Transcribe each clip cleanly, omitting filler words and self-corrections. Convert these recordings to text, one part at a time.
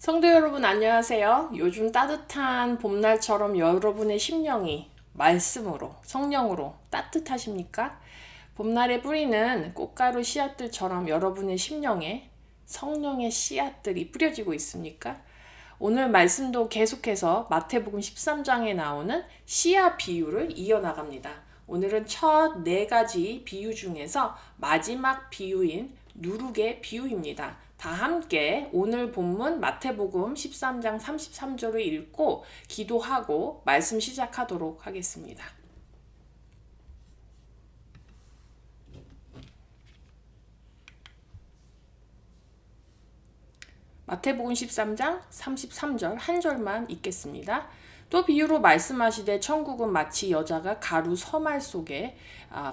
성도 여러분 안녕하세요. 요즘 따뜻한 봄날처럼 여러분의 심령이 말씀으로, 성령으로 따뜻하십니까? 봄날의 뿌리는 꽃가루 씨앗들처럼 여러분의 심령에 성령의 씨앗들이 뿌려지고 있습니까? 오늘 말씀도 계속해서 마태복음 13장에 나오는 씨앗 비유를 이어나갑니다. 오늘은 첫 4가지 비유 중에서 마지막 비유인 누룩의 비유입니다. 다 함께 오늘 본문 마태복음 13장 33절을 읽고 기도하고 말씀 시작하도록 하겠습니다. 마태복음 13장 33절 한 절만 읽겠습니다. 또 비유로 말씀하시되 천국은 마치 여자가 가루 서말 속에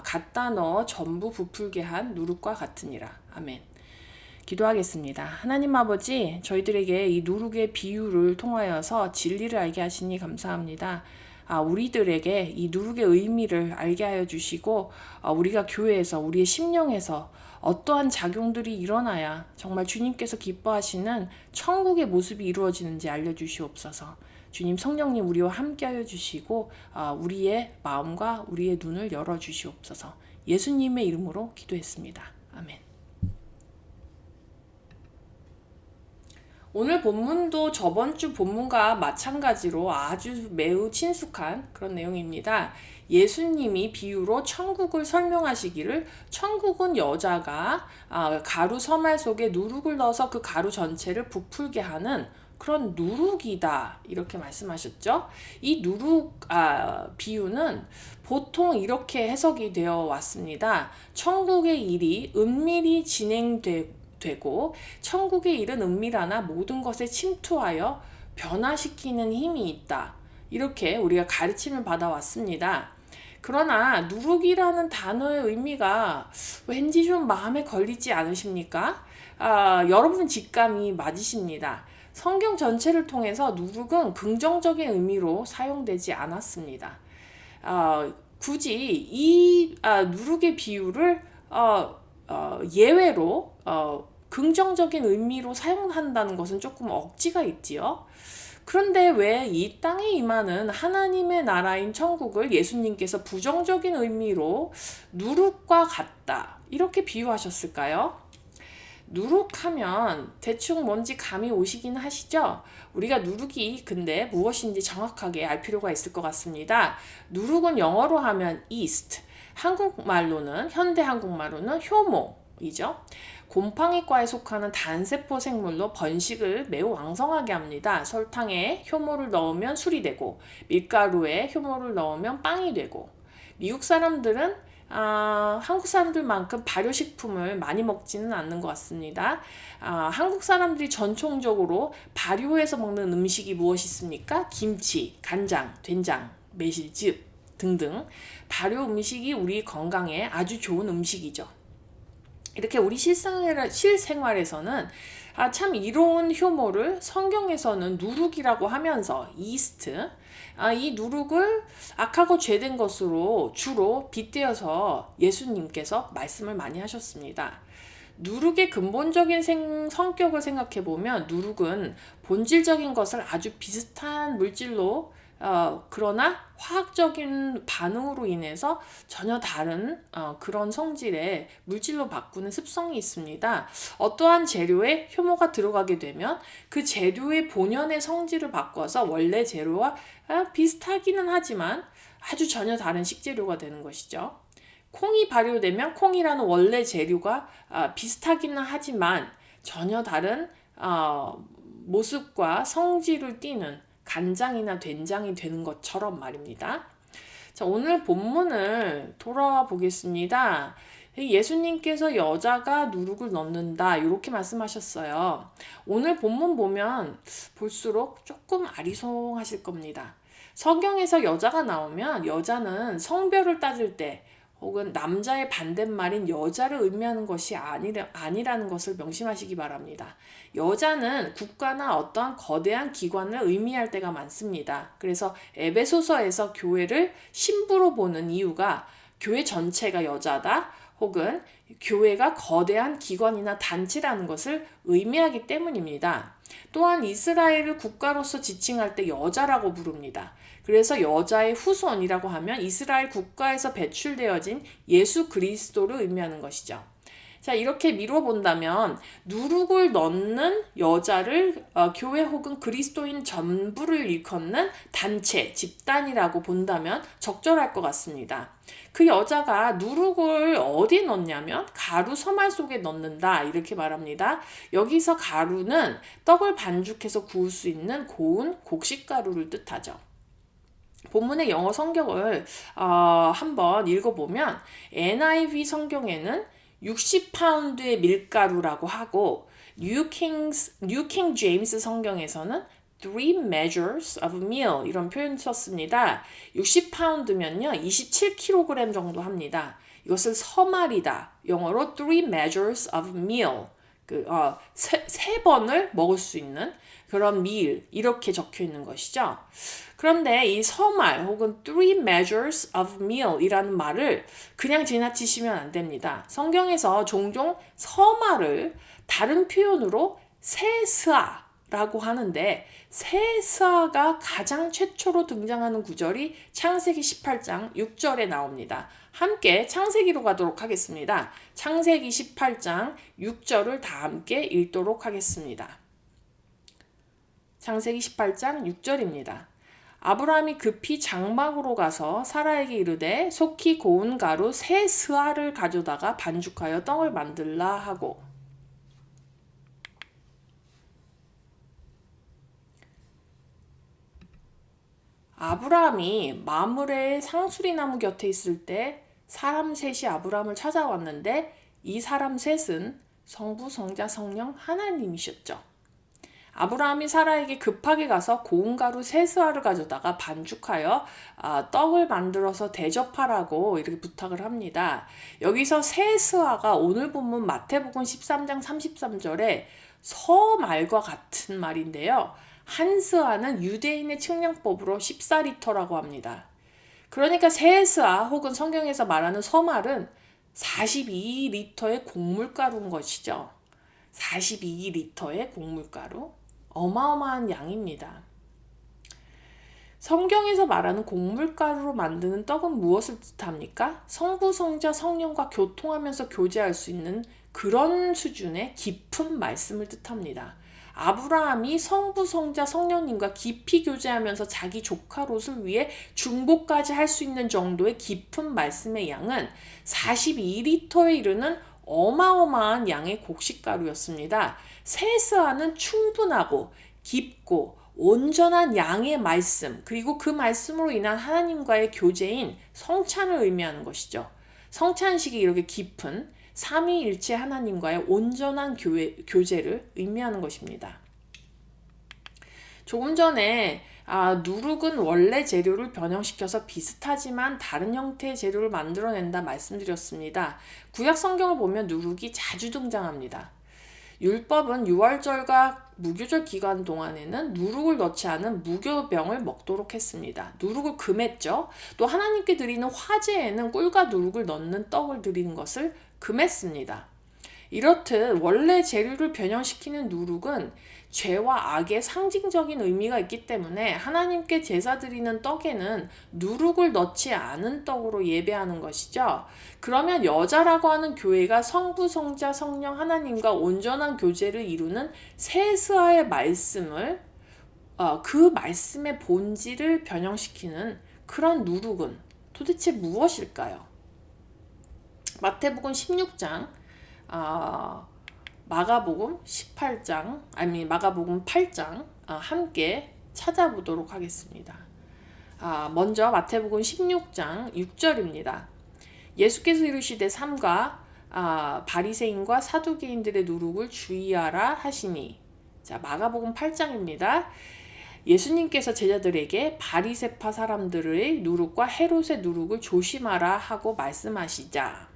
갖다 넣어 전부 부풀게 한 누룩과 같으니라. 아멘. 기도하겠습니다. 하나님 아버지, 저희들에게 이 누룩의 비유를 통하여서 진리를 알게 하시니 감사합니다. 우리들에게 이 누룩의 의미를 알게 하여 주시고 우리가 교회에서 우리의 심령에서 어떠한 작용들이 일어나야 정말 주님께서 기뻐하시는 천국의 모습이 이루어지는지 알려주시옵소서. 주님 성령님 우리와 함께하여 주시고 우리의 마음과 우리의 눈을 열어주시옵소서. 예수님의 이름으로 기도했습니다. 아멘. 오늘 본문도 저번 주 본문과 마찬가지로 아주 매우 친숙한 그런 내용입니다. 예수님이 비유로 천국을 설명하시기를 천국은 여자가 가루 서말 속에 누룩을 넣어서 그 가루 전체를 부풀게 하는 그런 누룩이다 이렇게 말씀하셨죠. 이 누룩 비유는 보통 이렇게 해석이 되어 왔습니다. 천국의 일이 은밀히 진행되고 천국의 일은 은밀하나 모든 것에 침투하여 변화시키는 힘이 있다. 이렇게 우리가 가르침을 받아왔습니다. 그러나 누룩이라는 단어의 의미가 왠지 좀 마음에 걸리지 않으십니까? 여러분 직감이 맞으십니다. 성경 전체를 통해서 누룩은 긍정적인 의미로 사용되지 않았습니다. 굳이 이 누룩의 비유를 예외로 긍정적인 의미로 사용한다는 것은 조금 억지가 있지요. 그런데 왜 이 땅에 임하는 하나님의 나라인 천국을 예수님께서 부정적인 의미로 누룩과 같다 이렇게 비유하셨을까요? 누룩하면 대충 뭔지 감이 오시긴 하시죠? 우리가 누룩이 근데 무엇인지 정확하게 알 필요가 있을 것 같습니다. 누룩은 영어로 하면 yeast, 한국말로는 현대 한국말로는 효모이죠. 곰팡이과에 속하는 단세포 생물로 번식을 매우 왕성하게 합니다. 설탕에 효모를 넣으면 술이 되고 밀가루에 효모를 넣으면 빵이 되고 미국 사람들은 한국 사람들만큼 발효식품을 많이 먹지는 않는 것 같습니다. 한국 사람들이 전통적으로 발효해서 먹는 음식이 무엇이 있습니까? 김치, 간장, 된장, 매실즙 등등 발효 음식이 우리 건강에 아주 좋은 음식이죠. 이렇게 우리 실생활에서는 참 이로운 효모를 성경에서는 누룩이라고 하면서 이스트, 이 누룩을 악하고 죄된 것으로 주로 빗대어서 예수님께서 말씀을 많이 하셨습니다. 누룩의 근본적인 성격을 생각해 보면 누룩은 본질적인 것을 아주 비슷한 물질로 그러나 화학적인 반응으로 인해서 전혀 다른 그런 성질의 물질로 바꾸는 습성이 있습니다. 어떠한 재료에 효모가 들어가게 되면 그 재료의 본연의 성질을 바꿔서 원래 재료와 비슷하기는 하지만 아주 전혀 다른 식재료가 되는 것이죠. 콩이 발효되면 콩이라는 원래 재료가 비슷하기는 하지만 전혀 다른 모습과 성질을 띠는 간장이나 된장이 되는 것처럼 말입니다. 자, 오늘 본문을 돌아와 보겠습니다. 예수님께서 여자가 누룩을 넣는다 이렇게 말씀하셨어요. 오늘 본문 보면 볼수록 조금 아리송하실 겁니다. 성경에서 여자가 나오면 여자는 성별을 따질 때 혹은 남자의 반대말인 여자를 의미하는 것이 아니라는 것을 명심하시기 바랍니다. 여자는 국가나 어떠한 거대한 기관을 의미할 때가 많습니다. 그래서 에베소서에서 교회를 신부로 보는 이유가 교회 전체가 여자다 혹은 교회가 거대한 기관이나 단체라는 것을 의미하기 때문입니다. 또한 이스라엘을 국가로서 지칭할 때 여자라고 부릅니다. 그래서 여자의 후손이라고 하면 이스라엘 국가에서 배출되어진 예수 그리스도를 의미하는 것이죠. 자, 이렇게 미루어 본다면 누룩을 넣는 여자를 교회 혹은 그리스도인 전부를 일컫는 단체, 집단이라고 본다면 적절할 것 같습니다. 그 여자가 누룩을 어디에 넣냐면 가루 서말 속에 넣는다 이렇게 말합니다. 여기서 가루는 떡을 반죽해서 구울 수 있는 고운 곡식가루를 뜻하죠. 본문의 영어 성경을 한번 읽어보면 NIV 성경에는 60파운드의 밀가루라고 하고 뉴킹 제임스 성경에서는 3 measures of meal 이런 표현 썼습니다. 60파운드면요 27kg 정도 합니다. 이것을 서말이다. 영어로 3 measures of meal 세 번을 먹을 수 있는 그런 meal 이렇게 적혀 있는 것이죠. 그런데 이 서말 혹은 3 measures of meal 이라는 말을 그냥 지나치시면 안 됩니다. 성경에서 종종 서말을 다른 표현으로 세스아라고 하는데 세스아가 가장 최초로 등장하는 구절이 창세기 18장 6절에 나옵니다. 함께 창세기로 가도록 하겠습니다. 창세기 18장 6절을 다 함께 읽도록 하겠습니다. 창세기 18장 6절입니다. 아브라함이 급히 장막으로 가서 사라에게 이르되 속히 고운 가루 세 스아를 가져다가 반죽하여 떡을 만들라 하고 아브라함이 마므레의 상수리나무 곁에 있을 때 사람 셋이 아브라함을 찾아왔는데 이 사람 셋은 성부, 성자, 성령 하나님이셨죠. 아브라함이 사라에게 급하게 가서 고운 가루 세 스아를 가져다가 반죽하여 떡을 만들어서 대접하라고 이렇게 부탁을 합니다. 여기서 세 스아가 오늘 본문 마태복음 13장 33절에 서말과 같은 말인데요. 한 스아는 유대인의 측량법으로 14리터라고 합니다. 그러니까 세 스아 혹은 성경에서 말하는 서말은 42리터의 곡물가루인 것이죠. 42리터의 곡물가루. 어마어마한 양입니다. 성경에서 말하는 곡물가루로 만드는 떡은 무엇을 뜻합니까? 성부, 성자, 성령과 교통하면서 교제할 수 있는 그런 수준의 깊은 말씀을 뜻합니다. 아브라함이 성부, 성자, 성령님과 깊이 교제하면서 자기 조카 롯을 위해 중보까지 할 수 있는 정도의 깊은 말씀의 양은 42리터에 이르는 어마어마한 양의 곡식가루였습니다. 세 스아는 충분하고 깊고 온전한 양의 말씀 그리고 그 말씀으로 인한 하나님과의 교제인 성찬을 의미하는 것이죠. 성찬식이 이렇게 깊은 삼위일체 하나님과의 온전한 교제를 의미하는 것입니다. 조금 전에 누룩은 원래 재료를 변형시켜서 비슷하지만 다른 형태의 재료를 만들어낸다 말씀드렸습니다. 구약 성경을 보면 누룩이 자주 등장합니다. 율법은 유월절과 무교절 기간 동안에는 누룩을 넣지 않은 무교병을 먹도록 했습니다. 누룩을 금했죠. 또 하나님께 드리는 화제에는 꿀과 누룩을 넣는 떡을 드리는 것을 금했습니다. 이렇듯 원래 재료를 변형시키는 누룩은 죄와 악의 상징적인 의미가 있기 때문에 하나님께 제사 드리는 떡에는 누룩을 넣지 않은 떡으로 예배하는 것이죠. 그러면 여자라고 하는 교회가 성부, 성자, 성령 하나님과 온전한 교제를 이루는 세스아의 말씀을 그 말씀의 본질을 변형시키는 그런 누룩은 도대체 무엇일까요? 마태복음 16장 마가복음 18장 마가복음 8장 함께 찾아보도록 하겠습니다. 먼저 마태복음 16장 6절입니다. 예수께서 이르시되 삼가 바리새인과 사두개인들의 누룩을 주의하라 하시니. 자, 마가복음 8장입니다. 예수님께서 제자들에게 바리새파 사람들의 누룩과 헤롯의 누룩을 조심하라 하고 말씀하시자.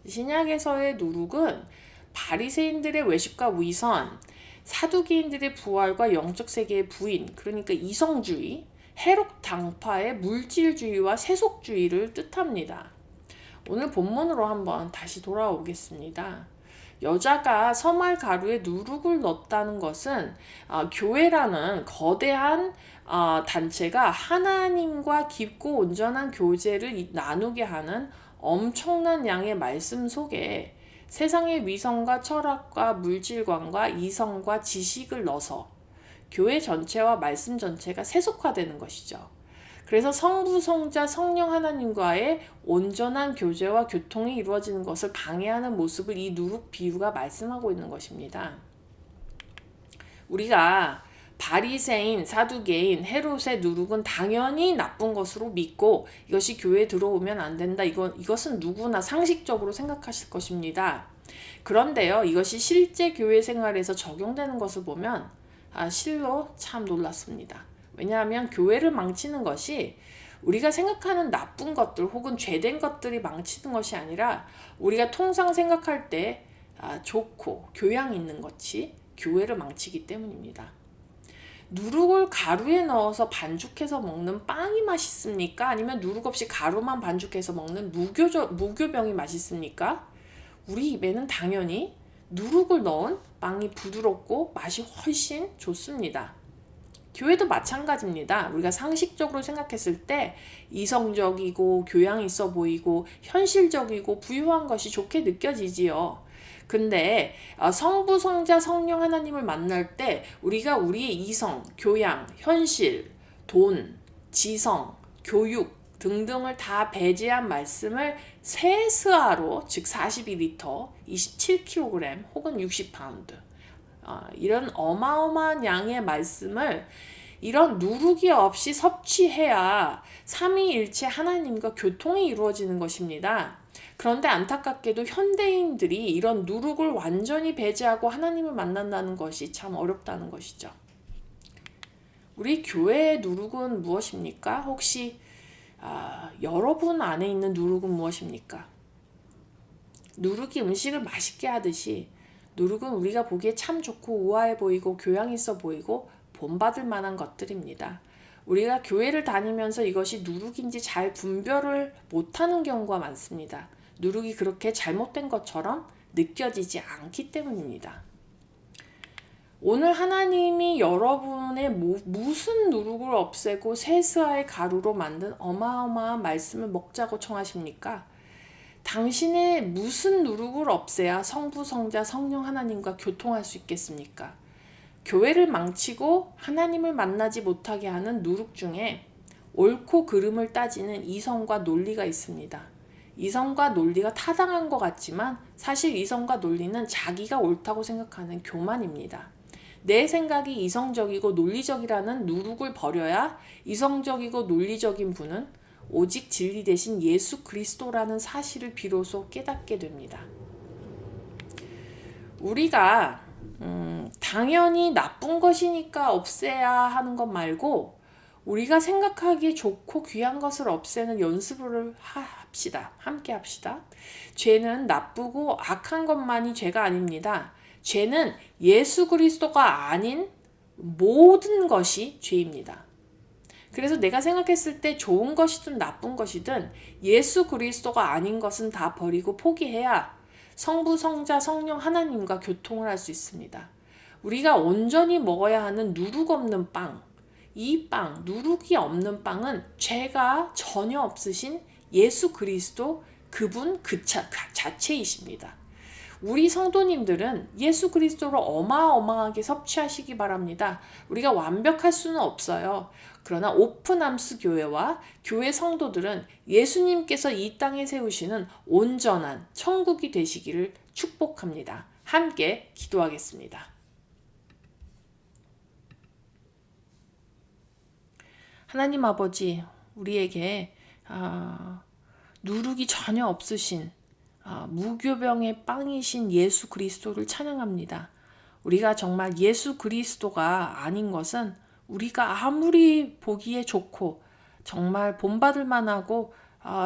신약에서의 누룩은 바리새인들의 외식과 위선, 사두개인들의 부활과 영적 세계의 부인, 그러니까 이성주의, 헤롯 당파의 물질주의와 세속주의를 뜻합니다. 오늘 본문으로 한번 다시 돌아오겠습니다. 여자가 서말 가루에 누룩을 넣었다는 것은 교회라는 거대한 단체가 하나님과 깊고 온전한 교제를 나누게 하는 엄청난 양의 말씀 속에 세상의 위선과 철학과 물질관과 이성과 지식을 넣어서 교회 전체와 말씀 전체가 세속화되는 것이죠. 그래서 성부, 성자, 성령 하나님과의 온전한 교제와 교통이 이루어지는 것을 방해하는 모습을 이 누룩 비유가 말씀하고 있는 것입니다. 우리가 바리새인, 사두개인, 헤롯의 누룩은 당연히 나쁜 것으로 믿고 이것이 교회에 들어오면 안 된다. 이것은 누구나 상식적으로 생각하실 것입니다. 그런데요, 이것이 실제 교회 생활에서 적용되는 것을 보면 실로 참 놀랐습니다. 왜냐하면 교회를 망치는 것이 우리가 생각하는 나쁜 것들 혹은 죄된 것들이 망치는 것이 아니라 우리가 통상 생각할 때 좋고 교양 있는 것이 교회를 망치기 때문입니다. 누룩을 가루에 넣어서 반죽해서 먹는 빵이 맛있습니까? 아니면 누룩 없이 가루만 반죽해서 먹는 무교병이 맛있습니까? 우리 입에는 당연히 누룩을 넣은 빵이 부드럽고 맛이 훨씬 좋습니다. 교회도 마찬가지입니다. 우리가 상식적으로 생각했을 때 이성적이고 교양 있어 보이고 현실적이고 부유한 것이 좋게 느껴지지요. 근데 성부, 성자, 성령 하나님을 만날 때 우리가 우리의 이성, 교양, 현실, 돈, 지성, 교육 등등을 다 배제한 말씀을 세스아로, 즉 42리터, 27kg 혹은 60파운드 이런 어마어마한 양의 말씀을 이런 누룩이 없이 섭취해야 삼위일체 하나님과 교통이 이루어지는 것입니다. 그런데 안타깝게도 현대인들이 이런 누룩을 완전히 배제하고 하나님을 만난다는 것이 참 어렵다는 것이죠. 우리 교회의 누룩은 무엇입니까? 혹시 여러분 안에 있는 누룩은 무엇입니까? 누룩이 음식을 맛있게 하듯이 누룩은 우리가 보기에 참 좋고 우아해 보이고 교양 있어 보이고 본받을 만한 것들입니다. 우리가 교회를 다니면서 이것이 누룩인지 잘 분별을 못하는 경우가 많습니다. 누룩이 그렇게 잘못된 것처럼 느껴지지 않기 때문입니다. 오늘 하나님이 여러분의 무슨 누룩을 없애고 세스아의 가루로 만든 어마어마한 말씀을 먹자고 청하십니까? 당신의 무슨 누룩을 없애야 성부, 성자, 성령 하나님과 교통할 수 있겠습니까? 교회를 망치고 하나님을 만나지 못하게 하는 누룩 중에 옳고 그름을 따지는 이성과 논리가 있습니다. 이성과 논리가 타당한 것 같지만 사실 이성과 논리는 자기가 옳다고 생각하는 교만입니다. 내 생각이 이성적이고 논리적이라는 누룩을 버려야 이성적이고 논리적인 분은 오직 진리 대신 예수 그리스도라는 사실을 비로소 깨닫게 됩니다. 우리가 당연히 나쁜 것이니까 없애야 하는 것 말고 우리가 생각하기에 좋고 귀한 것을 없애는 연습을 합시다. 함께 합시다. 죄는 나쁘고 악한 것만이 죄가 아닙니다. 죄는 예수 그리스도가 아닌 모든 것이 죄입니다. 그래서 내가 생각했을 때 좋은 것이든 나쁜 것이든 예수 그리스도가 아닌 것은 다 버리고 포기해야 성부, 성자, 성령 하나님과 교통을 할 수 있습니다. 우리가 온전히 먹어야 하는 누룩 없는 빵, 이 빵, 누룩이 없는 빵은 죄가 전혀 없으신 예수 그리스도 그분 그 자체이십니다. 우리 성도님들은 예수 그리스도를 어마어마하게 섭취하시기 바랍니다. 우리가 완벽할 수는 없어요. 그러나 오픈함스 교회와 교회 성도들은 예수님께서 이 땅에 세우시는 온전한 천국이 되시기를 축복합니다. 함께 기도하겠습니다. 하나님 아버지, 우리에게 누룩이 전혀 없으신 무교병의 빵이신 예수 그리스도를 찬양합니다. 우리가 정말 예수 그리스도가 아닌 것은 우리가 아무리 보기에 좋고 정말 본받을 만하고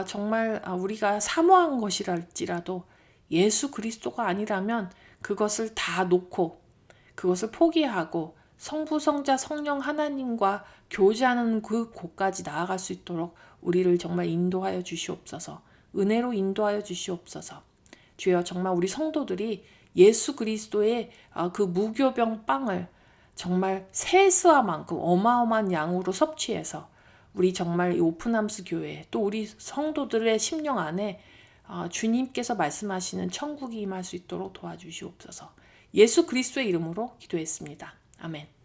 정말 우리가 사모한 것이랄지라도 예수 그리스도가 아니라면 그것을 다 놓고 그것을 포기하고 성부, 성자, 성령 하나님과 교제하는 그 곳까지 나아갈 수 있도록 우리를 정말 인도하여 주시옵소서. 은혜로 인도하여 주시옵소서. 주여, 정말 우리 성도들이 예수 그리스도의 그 무교병 빵을 정말 세수화만큼 어마어마한 양으로 섭취해서 우리 정말 이 오픈함스 교회 또 우리 성도들의 심령 안에 주님께서 말씀하시는 천국이 임할 수 있도록 도와주시옵소서. 예수 그리스도의 이름으로 기도했습니다. 아멘.